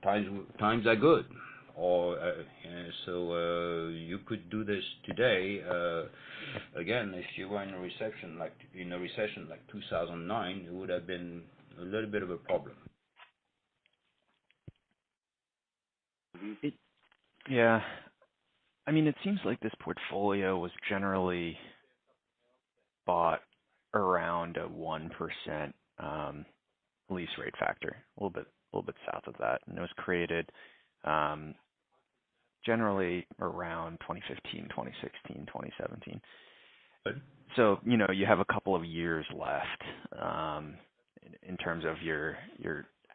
times are good, or so you could do this today. Again, if you were in a recession like 2009, it would have been a little bit of a problem. Yeah. I mean, it seems like this portfolio was generally bought around a 1% lease rate factor, a little bit south of that, and it was created generally around 2015, 2016, 2017. Good. So, you have a couple of years left in terms of your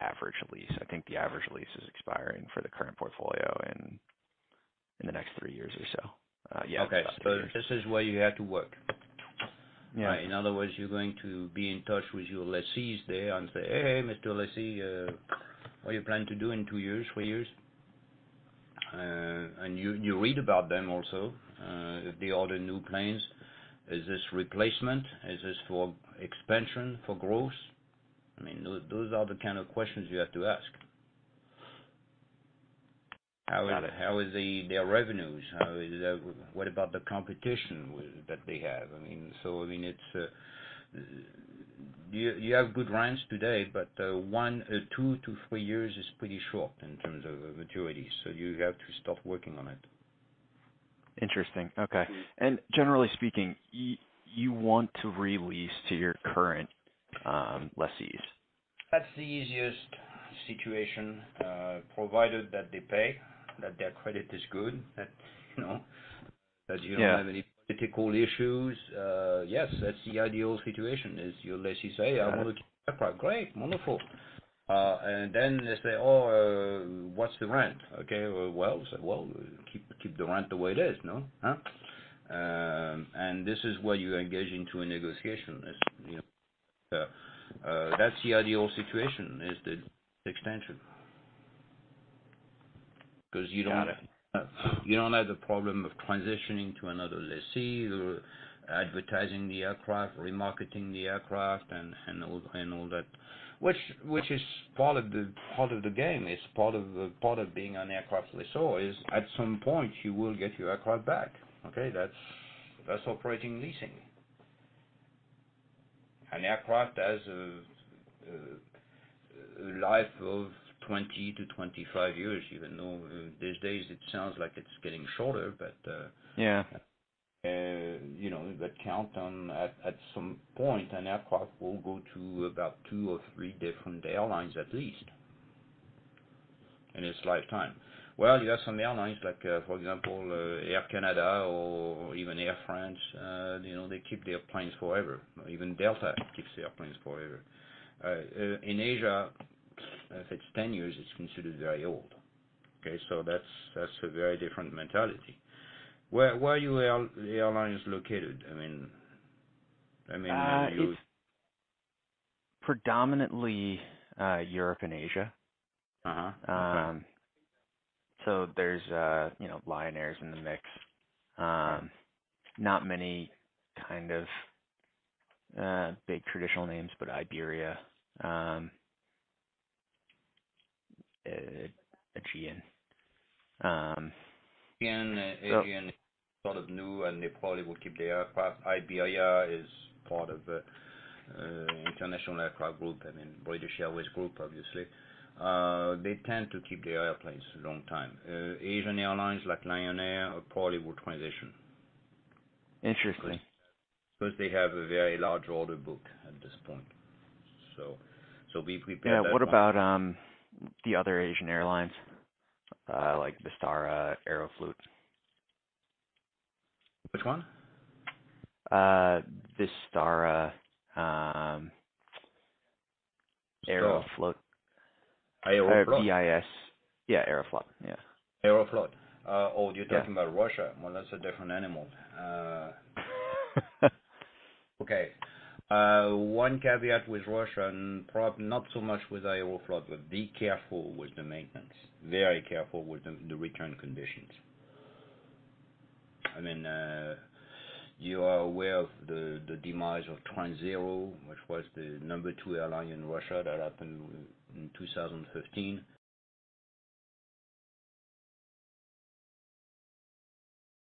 average lease. I think the average lease is expiring for the current portfolio in the next 3 years or so. Okay, so this is where you have to work. Yeah. In other words, you're going to be in touch with your lessees there and say, hey, Mr. Lessee, what do you plan to do in 2 years, 3 years? And you read about them also. If they order new planes, is this replacement? Is this for expansion, for growth? I mean, those are the kind of questions you have to ask. How is their revenues? What about the competition that they have? It's you have good rents today, but 2 to 3 years is pretty short in terms of maturity. So you have to start working on it. Interesting. Okay. And generally speaking, you want to release to your current lessees. That's the easiest situation, provided that they pay, that their credit is good, that you don't have any political issues. Yes, that's the ideal situation. Is your lessee say, I want to keep the aircraft. Great, wonderful. And then they say, what's the rent? Okay, keep the rent the way it is, no? Huh? And this is where you engage into a negotiation. That's the ideal situation, is the extension. Because you don't have the problem of transitioning to another lessee, or advertising the aircraft, remarketing the aircraft, and all that, which is part of the game. It's part of being an aircraft lessor. Is at some point you will get your aircraft back. Okay, that's operating leasing. An aircraft has a life of 20 to 25 years, even though these days it sounds like it's getting shorter, but but count on at some point an aircraft will go to about 2 or 3 different airlines at least in its lifetime. Well, you have some airlines like, for example, Air Canada or even Air France. They keep their planes forever. Even Delta keeps their planes forever. In Asia, if it's 10 years, it's considered very old. Okay, so that's a very different mentality. Where are your airlines located? It's predominantly Europe and Asia. Okay. So there's Lion Air's in the mix. Not many kind of big traditional names, but Iberia, Aegean. Aegean is sort of new, and they probably will keep the aircraft. Iberia is part of the International Aircraft Group, British Airways Group, obviously. They tend to keep their airplanes a long time. Asian airlines like Lion Air probably will transition. Interesting. Because they have a very large order book at this point. So be prepared. Yeah, what about the other Asian airlines, like Vistara, Aeroflot? Which one? Vistara, Aeroflot. Aeroflot. VIS. Yeah, Aeroflot. Yeah. Aeroflot. You're talking about Russia. Well, that's a different animal. Okay. One caveat with Russia, and probably not so much with Aeroflot, but be careful with the maintenance. Very careful with the return conditions. You are aware of the demise of Transaero, which was the number 2 airline in Russia that happened in 2015.